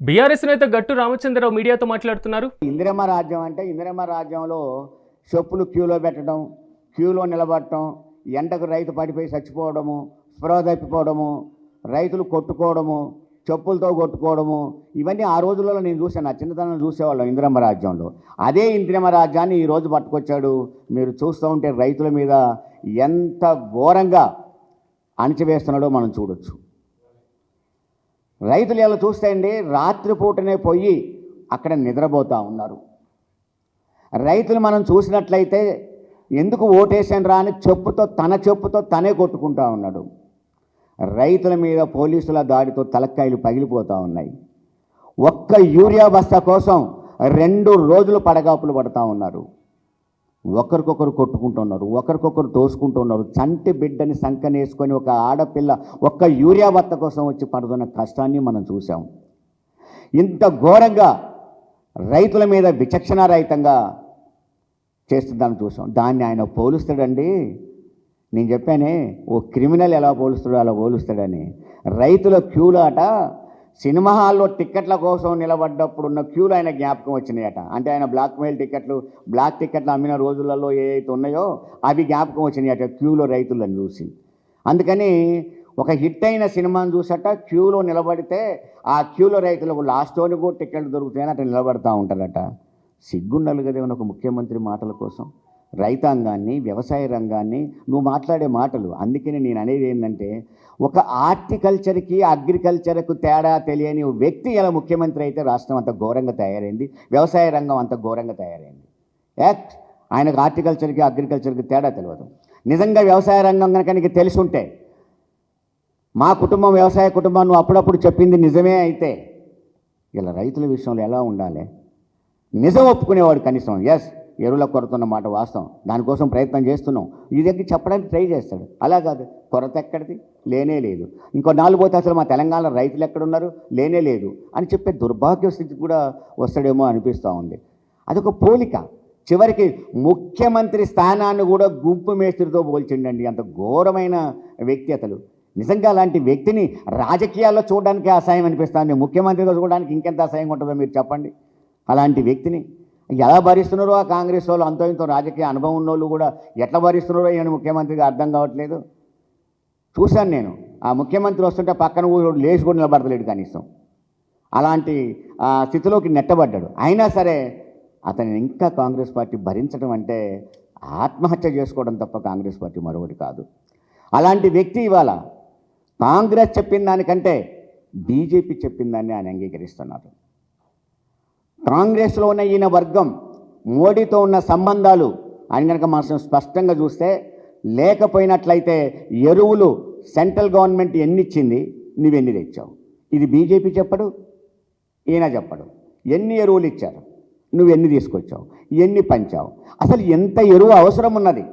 BRS నేత గట్టు రామచంద్రరావు మీడియాతో మాట్లాడుతున్నారు. ఇందిరమ్మ రాజ్యం అంటే ఇందిరమ్మ రాజ్యంలో చెప్పులు క్యూలో పెట్టడం, క్యూలో నిలబడటం, ఎండకు రైతు పడిపోయి చచ్చిపోవడము, స్పృహ తప్పిపోవడము, రైతులు కొట్టుకోవడము, చెప్పులతో కొట్టుకోవడము, ఇవన్నీ ఆ రోజులలో నేను చూశాను. నా చిన్నతనంలో చూసేవాళ్ళం ఇందిరమ్మ రాజ్యంలో. అదే ఇందిరమ్మ రాజ్యాన్ని ఈరోజు పట్టుకొచ్చాడు. మీరు చూస్తూ ఉంటే రైతుల మీద ఎంత ఘోరంగా అణచివేస్తున్నాడో మనం చూడొచ్చు. రైతులు ఇలా చూస్తే అండి రాత్రిపూటనే పోయి అక్కడ నిద్రపోతూ ఉన్నారు. రైతులు మనం చూసినట్లయితే ఎందుకు ఓటేసాను రా అని తన చెప్పుతో తనే కొట్టుకుంటూ ఉన్నాడు. రైతుల మీద పోలీసుల దాడితో తలకాయలు పగిలిపోతూ ఉన్నాయి. ఒక్క యూరియా బస్తా కోసం 2 రోజులు పడగాపులు పడుతూ ఉన్నారు. ఒకరికొకరు కొట్టుకుంటున్నారు, ఒకరికొకరు తోసుకుంటున్నారు. చంటి బిడ్డని సంకనేసుకొని ఒక ఆడపిల్ల ఒక్క యూరియా బత్త కోసం వచ్చి పడుతున్న కష్టాన్ని మనం చూసాం. ఇంత ఘోరంగా రైతుల మీద విచక్షణారహితంగా చేస్తుందని చూసాం. దాన్ని ఆయన పోలుస్తాడండి. నేను చెప్పానే ఓ క్రిమినల్ ఎలా పోలుస్తాడో అలా పోలుస్తాడని. రైతుల క్యూలాట సినిమా హాల్లో టిక్కెట్ల కోసం నిలబడ్డప్పుడు ఉన్న క్యూలు ఆయన జ్ఞాపకం వచ్చినాయట. అంటే ఆయన బ్లాక్ టిక్కెట్లు అమ్మిన రోజులలో ఏవైతే ఉన్నాయో అవి జ్ఞాపకం వచ్చినాయట క్యూలో రైతులను చూసి. అందుకని ఒక హిట్ అయిన సినిమాను చూసట క్యూలో నిలబడితే ఆ క్యూలో రైతులకు లాస్ట్లోని కూడా టిక్కెట్లు దొరుకుతాయని అట్లా నిలబడతా ఉంటారట. సిగ్గుండాలి కదా ఒక ముఖ్యమంత్రి మాటల కోసం. రైతాంగాన్ని, వ్యవసాయ రంగాన్ని నువ్వు మాట్లాడే మాటలు. అందుకని నేను అనేది ఏంటంటే ఒక హార్టికల్చర్కి అగ్రికల్చర్కు తేడా తెలియని వ్యక్తి ఇలా ముఖ్యమంత్రి అయితే రాష్ట్రం అంత ఘోరంగా తయారైంది, వ్యవసాయ రంగం అంత ఘోరంగా తయారైంది. ఆయనకు హార్టికల్చర్కి అగ్రికల్చర్కి తేడా తెలియదు. నిజంగా వ్యవసాయ రంగం కనుక నీకు తెలిసి ఉంటే, మా కుటుంబం వ్యవసాయ కుటుంబం నువ్వు అప్పుడప్పుడు చెప్పింది నిజమే అయితే ఇలా రైతుల విషయంలో ఎలా ఉండాలి? నిజం ఒప్పుకునేవాడు కనీసం. ఎరువుల కొరత ఉన్న మాట వాస్తవం, దానికోసం ప్రయత్నం చేస్తున్నాం. ఈ దగ్గర చెప్పడానికి ట్రై చేస్తాడు. అలా కాదు, కొరత ఎక్కడిది, లేనే లేదు. ఇంకో 4 పోతే అసలు మా తెలంగాణలో రైతులు ఎక్కడున్నారు, లేనే లేదు అని చెప్పే దుర్భాగ్య స్థితి కూడా వస్తాడేమో అనిపిస్తూ ఉంది. అదొక పోలిక. చివరికి ముఖ్యమంత్రి స్థానాన్ని కూడా గుంపు మేస్త్రితో పోల్చిండండి. అంత ఘోరమైన వ్యక్తి అతడు. నిజంగా అలాంటి వ్యక్తిని రాజకీయాల్లో చూడడానికి అసహ్యం అనిపిస్తుంది. ముఖ్యమంత్రిగా చూడడానికి ఇంకెంత అసహ్యంగా ఉంటుందో మీరు చెప్పండి. అలాంటి వ్యక్తిని ఎలా భరిస్తున్నారో ఆ కాంగ్రెస్ వాళ్ళు, అంతో ఇంతో రాజకీయ అనుభవం ఉన్నోళ్ళు కూడా ఎట్లా భరిస్తున్నారో ఈయన ముఖ్యమంత్రిగా అర్థం కావట్లేదు. చూశాను నేను. ఆ ముఖ్యమంత్రి వస్తుంటే పక్కన లేచి కూడా నిలబడతలేడు కనీసం. అలాంటి స్థితిలోకి నెట్టబడ్డాడు. అయినా సరే అతను ఇంకా కాంగ్రెస్ పార్టీ భరించడం అంటే ఆత్మహత్య చేసుకోవడం తప్ప కాంగ్రెస్ పార్టీ మరొకటి కాదు. అలాంటి వ్యక్తి ఇవాళ కాంగ్రెస్ చెప్పిన దానికంటే బీజేపీ చెప్పిన దాన్ని ఆయన అంగీకరిస్తున్నారు. కాంగ్రెస్లో ఉన్న ఈయన వర్గం మోడీతో ఉన్న సంబంధాలు ఆయన కనుక మనం స్పష్టంగా చూస్తే, లేకపోయినట్లయితే ఎరువులు సెంట్రల్ గవర్నమెంట్ ఎన్ని ఇచ్చింది, నువ్వెన్ని తెచ్చావు, ఇది బీజేపీ చెప్పడు, ఈయన చెప్పడు. ఎన్ని ఎరువులు ఇచ్చారు, నువ్వెన్ని తీసుకొచ్చావు, ఎన్ని పంచావు, అసలు ఎంత ఎరువు అవసరం ఉన్నది,